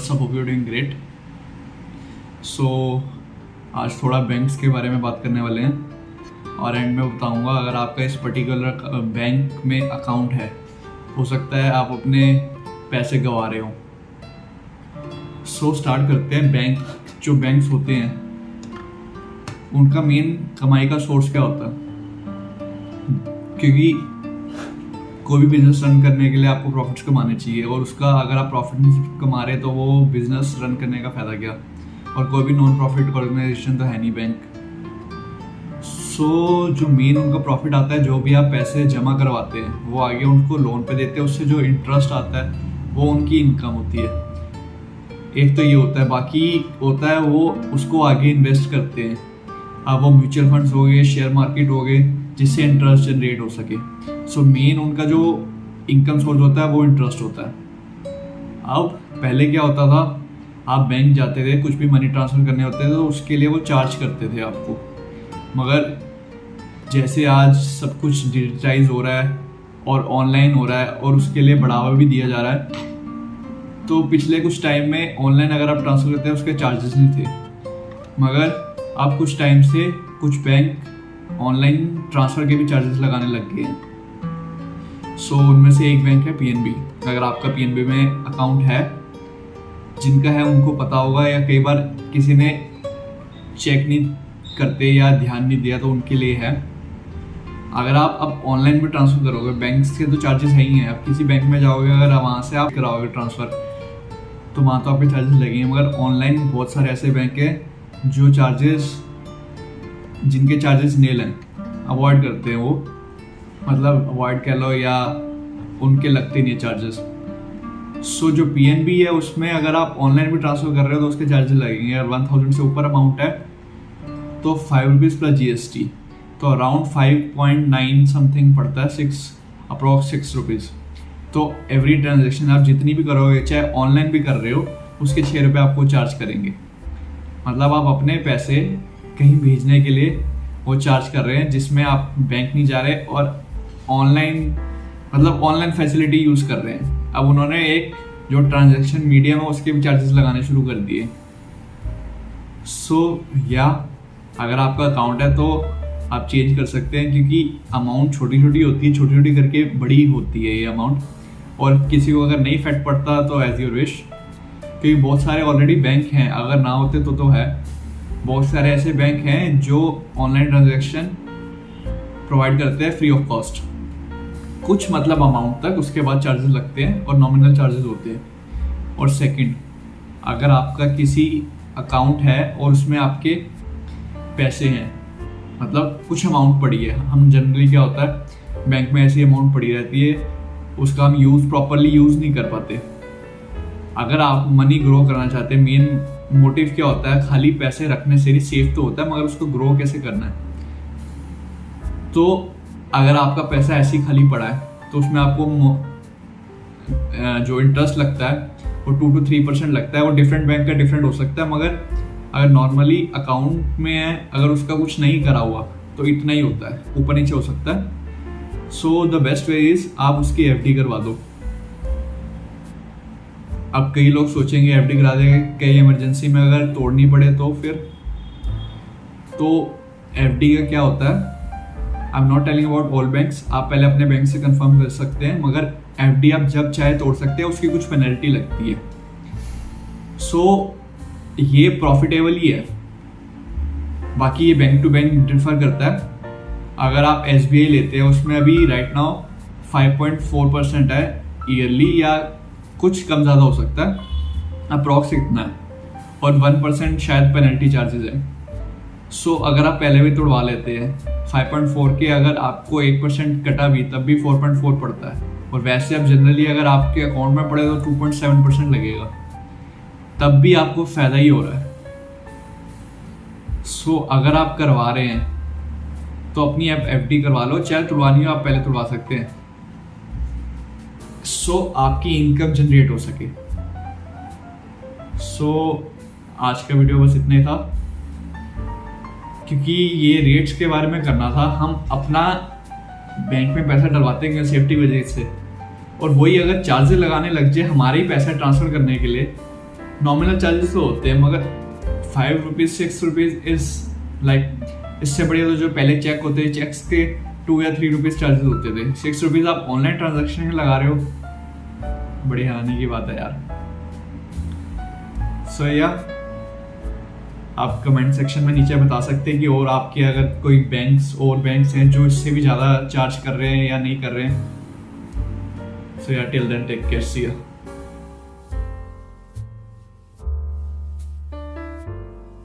What's up, hope you doing great. So आज थोड़ा banks के बारे में बात करने वाले हैं और एंड में बताऊंगा अगर आपका इस पर्टिकुलर बैंक में अकाउंट है, हो सकता है आप अपने पैसे गंवा रहे हो। सो स्टार्ट करते हैं। जो बैंक्स होते हैं उनका मेन कमाई का सोर्स क्या होता है? क्योंकि कोई भी बिजनेस रन करने के लिए आपको प्रॉफिट्स कमाने चाहिए, और उसका अगर आप प्रॉफिट कमा रहे हैं तो वो बिजनेस रन करने का फायदा क्या। और कोई भी नॉन प्रॉफिट ऑर्गेनाइजेशन तो है नहीं बैंक। सो जो मेन उनका प्रॉफिट आता है, जो भी आप पैसे जमा करवाते हैं वो आगे उनको लोन पे देते हैं, उससे जो इंटरेस्ट आता है वो उनकी इनकम होती है। एक तो ये होता है, बाकी होता है वो उसको आगे इन्वेस्ट करते हैं। अब वो म्यूचुअल फंड्स हो गए, शेयर मार्केट हो गए, जिससे इंटरेस्ट जनरेट हो सके। सो मेन उनका जो इनकम सोर्स होता है वो इंटरेस्ट होता है। अब पहले क्या होता था, आप बैंक जाते थे, कुछ भी मनी ट्रांसफ़र करने होते थे तो उसके लिए वो चार्ज करते थे आपको। मगर जैसे आज सब कुछ डिजिटाइज हो रहा है और ऑनलाइन हो रहा है और उसके लिए बढ़ावा भी दिया जा रहा है, तो पिछले कुछ टाइम में ऑनलाइन अगर आप ट्रांसफ़र करते हैं उसके चार्जेस नहीं थे। मगर अब कुछ टाइम से कुछ बैंक ऑनलाइन ट्रांसफ़र के भी चार्जेस लगाने लग गए हैं। सो उनमें से एक बैंक है पीएनबी। अगर आपका पीएनबी में अकाउंट है, जिनका है उनको पता होगा, या कई बार किसी ने चेक नहीं करते या ध्यान नहीं दिया तो उनके लिए है। अगर आप अब ऑनलाइन में ट्रांसफ़र करोगे, बैंक के तो चार्जेस है ही हैं। आप किसी बैंक में जाओगे, अगर वहाँ से आप कराओगे ट्रांसफ़र तो वहाँ तो आपके चार्जेस लगेंगे। मगर ऑनलाइन बहुत सारे ऐसे बैंक हैं जो जिनके चार्जेस नील हैं, अवॉइड करते हैं वो, मतलब अवॉइड कह लो या उनके लगते नहीं है चार्जेस। सो जो पीएनबी है उसमें अगर आप ऑनलाइन भी ट्रांसफ़र कर रहे हो तो उसके चार्जेस लगेंगे। अगर 1000 से ऊपर अमाउंट है तो 5 रुपीज़ प्लस जीएसटी, तो अराउंड 5.9 समथिंग पड़ता है, अप्रॉक्स 6 रुपीज़। तो एवरी ट्रांजेक्शन आप जितनी भी करोगे, चाहे ऑनलाइन भी कर रहे हो, उसके 6 रुपये आपको चार्ज करेंगे। मतलब आप अपने पैसे कहीं भेजने के लिए वो चार्ज कर रहे हैं, जिसमें आप बैंक नहीं जा रहे और ऑनलाइन फैसिलिटी यूज़ कर रहे हैं। अब उन्होंने एक जो ट्रांजैक्शन मीडियम है उसके भी चार्जेस लगाने शुरू कर दिए। सो या अगर आपका अकाउंट है तो आप चेंज कर सकते हैं, क्योंकि अमाउंट छोटी छोटी होती है, छोटी छोटी करके बड़ी होती है ये अमाउंट। और किसी को अगर नहीं इफेक्ट पड़ता तो एज योर विश, क्योंकि बहुत सारे ऑलरेडी बैंक हैं, अगर ना होते तो है। बहुत सारे ऐसे बैंक हैं जो ऑनलाइन ट्रांजैक्शन प्रोवाइड करते हैं फ्री ऑफ कॉस्ट, कुछ मतलब अमाउंट तक, उसके बाद चार्जेस लगते हैं और नॉमिनल चार्जेस होते हैं। और सेकंड, अगर आपका किसी अकाउंट है और उसमें आपके पैसे हैं, मतलब कुछ अमाउंट पड़ी है, हम जनरली क्या होता है बैंक में ऐसी अमाउंट पड़ी रहती है, उसका हम प्रॉपरली यूज़ नहीं कर पाते। अगर आप मनी ग्रो करना चाहते हैं, मेन मोटिव क्या होता है, खाली पैसे रखने से ही सेफ तो होता है, मगर उसको ग्रो कैसे करना है। तो अगर आपका पैसा ऐसे ही खाली पड़ा है तो उसमें आपको जो इंटरेस्ट लगता है वो 2 to 3% लगता है। वो डिफरेंट बैंक का डिफरेंट हो सकता है, मगर अगर नॉर्मली अकाउंट में है, अगर उसका कुछ नहीं करा हुआ तो इतना ही होता है, ऊपर नीचे हो सकता है। So the best way is आप उसकी एफडी करवा दो। अब कई लोग सोचेंगे एफडी करा देंगे, कई इमरजेंसी में अगर तोड़नी पड़े तो फिर, तो एफडी का क्या होता है, I am not telling about all banks, आप पहले अपने बैंक से कंफर्म कर सकते हैं, मगर एफडी आप जब चाहे तोड़ सकते हैं, उसकी कुछ पेनल्टी लगती है। सो ये प्रॉफिटेबल ही है, बाकी ये बैंक टू बैंक डिफर करता है। अगर आप एसबीआई लेते हैं, उसमें अभी राइट नाउ 5.4% है ईयरली, या कुछ कम ज़्यादा हो सकता है, अप्रॉक्स इतना है, और 1% शायद पेनल्टी चार्जेस है। सो अगर आप पहले भी तोड़वा लेते हैं 5.4 के, अगर आपको 1% कटा भी तब भी 4.4 पड़ता है। और वैसे अब जनरली अगर आपके अकाउंट में पड़े तो 2.7% लगेगा, तब भी आपको फ़ायदा ही हो रहा है। सो अगर आप करवा रहे हैं तो अपनी एफडी करवा लो, चाहे तुड़वानी हो आप पहले तुड़वा सकते हैं, सो आपकी इनकम जनरेट हो सके। सो आज का वीडियो बस इतना ही था, क्योंकि ये रेट्स के बारे में करना था। हम अपना बैंक में पैसा डलवाते हैं सेफ्टी वजह से, और वही अगर चार्जेस लगाने लग जाए हमारे ही पैसा ट्रांसफ़र करने के लिए, नॉमिनल चार्जेस तो होते हैं, मगर 5 रुपीज़ 6 रुपीज़ इज़ लाइक, इससे बढ़िया तो जो पहले चेक होते थे, चेक्स के 2 या 3 रुपीज़ चार्जेस होते थे, 6 रुपीज़ आप ऑनलाइन ट्रांजेक्शन में लगा रहे हो, बड़ी हैरानी की बात है यार। सो या आप कमेंट सेक्शन में नीचे बता सकते हैं कि और आपके अगर कोई बैंक्स हैं जो इससे भी ज़्यादा चार्ज कर रहे हैं या नहीं कर रहे हैं। So yeah till then take care, see you.